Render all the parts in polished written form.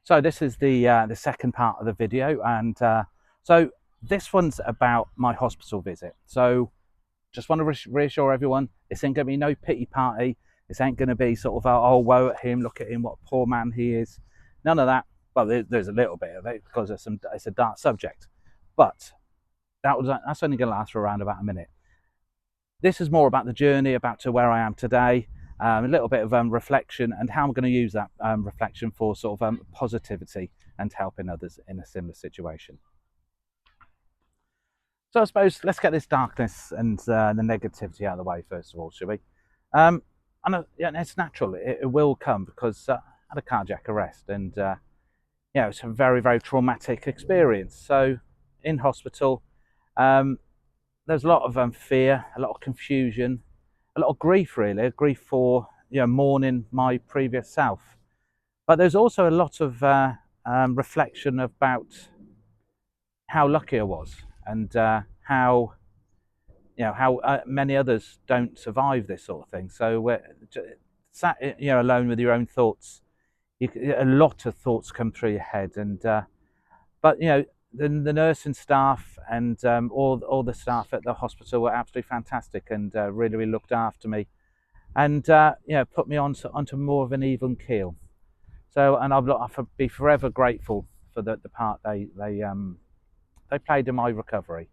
So this is the second part of the video, and so this one's about my hospital visit. So just want to reassure everyone, this ain't going to be no pity party. This ain't going to be sort of oh, woe at him, look at him, what a poor man he is. None of that. Well, there's a little bit of it because it's a dark subject, but that's only going to last for around about a minute. This is more about the journey, about to where I am today, a little bit of reflection, and how I'm going to use that reflection for sort of positivity and helping others in a similar situation. So I suppose let's get this darkness and the negativity out of the way first of all, shall we? And it's natural; it will come because I had a cardiac arrest, and it's a very, very traumatic experience. So in hospital, there's a lot of fear, a lot of confusion, a lot of grief, really, grief for mourning my previous self. But there's also a lot of reflection about how lucky I was, and how many others don't survive this sort of thing. So sat alone with your own thoughts, a lot of thoughts come through your head, and but the nursing staff and all the staff at the hospital were absolutely fantastic and really, really looked after me, and put me onto more of an even keel. So, and I'll be forever grateful for the part they played in my recovery.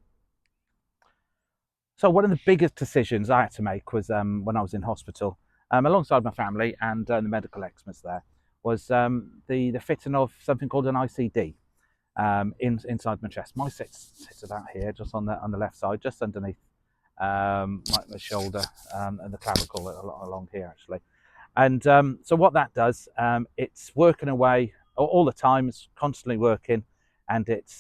So one of the biggest decisions I had to make was when I was in hospital, alongside my family and the medical experts there, was the fitting of something called an ICD inside my chest. Mine sits about here, just on the left side, just underneath my shoulder and the clavicle along here actually. And so what that does, it's working away all the time. It's constantly working, and it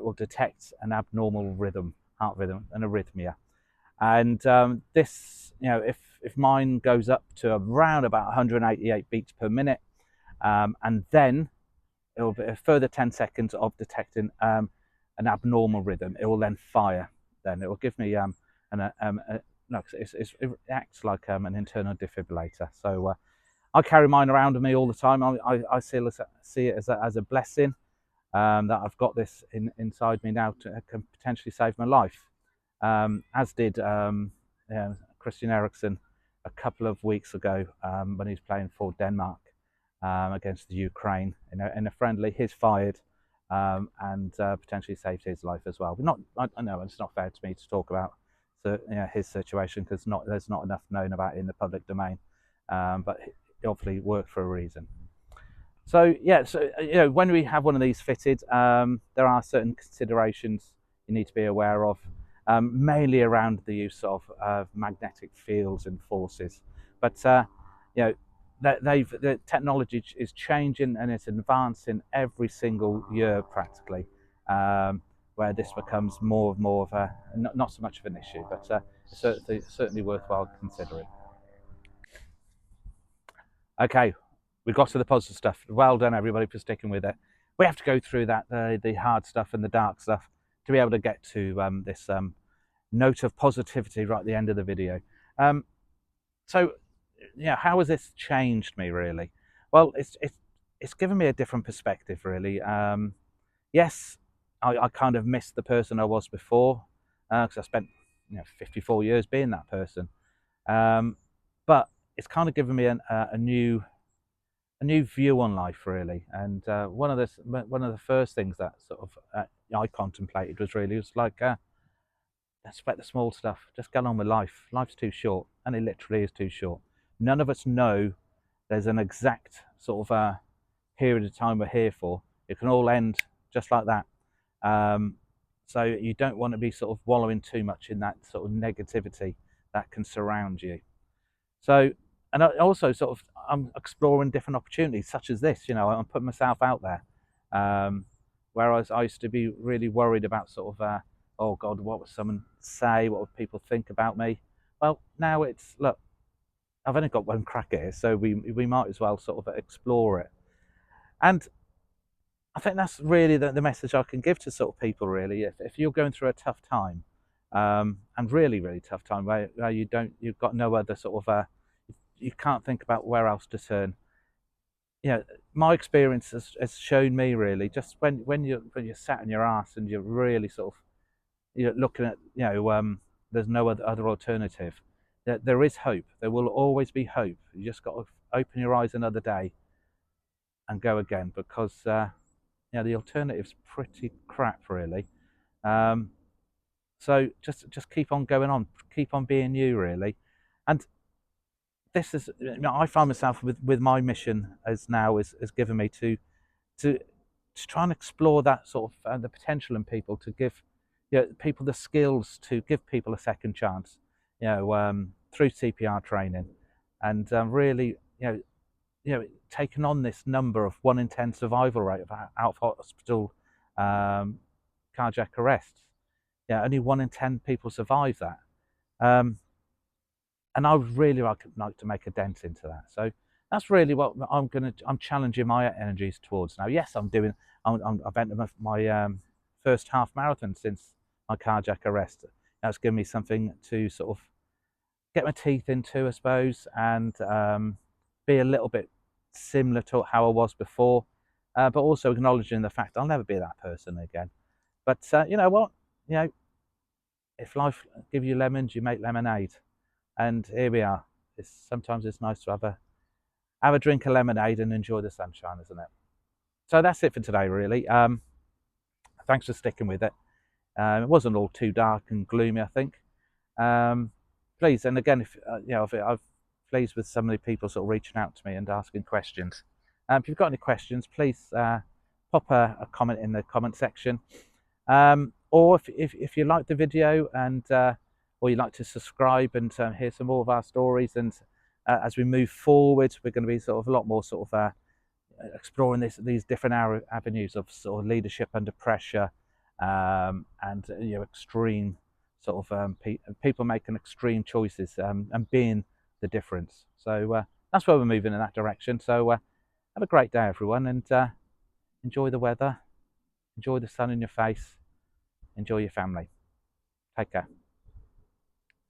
will detect an abnormal rhythm, heart rhythm, an arrhythmia. And this, if mine goes up to around about 188 beats per minute, and then it will be a further 10 seconds of detecting an abnormal rhythm. It will then fire. Then it will give me no, it acts like an internal defibrillator. So I carry mine around with me all the time. I see it as a blessing that I've got this inside me now to can potentially save my life. As did Christian Eriksen a couple of weeks ago when he was playing for Denmark against the Ukraine in a friendly. He's fired and potentially saved his life as well. But I know it's not fair to me to talk about his situation because there's not enough known about it in the public domain. But he obviously worked for a reason. So when we have one of these fitted, there are certain considerations you need to be aware of, mainly around the use of magnetic fields and forces. But the technology is changing and it's advancing every single year practically, where this becomes more of a not so much of an issue, but certainly worthwhile considering. Okay, we got to the positive stuff. Well done, everybody, for sticking with it. We have to go through that the hard stuff and the dark stuff to be able to get to this note of positivity right at the end of the video. So, how has this changed me really? Well, it's given me a different perspective really. Yes, I kind of missed the person I was before because I spent 54 years being that person. But it's kind of given me a new view on life really. And one of the first things that sort of I contemplated was like respect the small stuff, just get on with life. Life's too short, and it literally is too short. None of us know there's an exact sort of period of time we're here for. It can all end just like that. So you don't want to be sort of wallowing too much in that sort of negativity that can surround you. So, and I also I'm exploring different opportunities such as this. I'm putting myself out there. Whereas I used to be really worried about sort of, oh God, what would someone say? What would people think about me? Well, now it's, look, I've only got one crack at it, so we might as well sort of explore it. And I think that's really the message I can give to sort of people really. If you're going through a tough time, and really, really tough time where you've got no other sort of, you can't think about where else to turn. my experience has shown me really just when you're sat on your ass and you're really sort of you're looking at there's no other alternative. There is hope. There will always be hope. You just got to open your eyes another day and go again, because the alternative's pretty crap really. Um, so just keep on going on, keep on being you really. And this is, I find myself with my mission as now is given me to try and explore that sort of the potential in people, to give people the skills to give people a second chance, through CPR training, and really taking on this number of 1 in 10 survival rate of out of hospital um, cardiac arrests. Only 1 in 10 people survive that. Um, and I would really like to make a dent into that. So that's really what I'm challenging my energies towards now. Yes, I've entered my first half marathon since my cardiac arrest. That's given me something to sort of get my teeth into, I suppose, and be a little bit similar to how I was before, but also acknowledging the fact I'll never be that person again. But you know what? If life gives you lemons, you make lemonade. And here we are. Sometimes it's nice to have a drink of lemonade and enjoy the sunshine, isn't it? So that's it for today, really. Thanks for sticking with it. It wasn't all too dark and gloomy, I think. Please, and again, if I've pleased with some of the people sort of reaching out to me and asking questions. If you've got any questions, please pop a comment in the comment section. Or if you like the video and or you'd like to subscribe and hear some more of our stories, and as we move forward, we're going to be sort of a lot more sort of exploring these different avenues of sort of leadership under pressure, and extreme sort of people making extreme choices, and being the difference. So that's where we're moving in that direction. So have a great day, everyone, and enjoy the weather, enjoy the sun in your face, enjoy your family. Take care.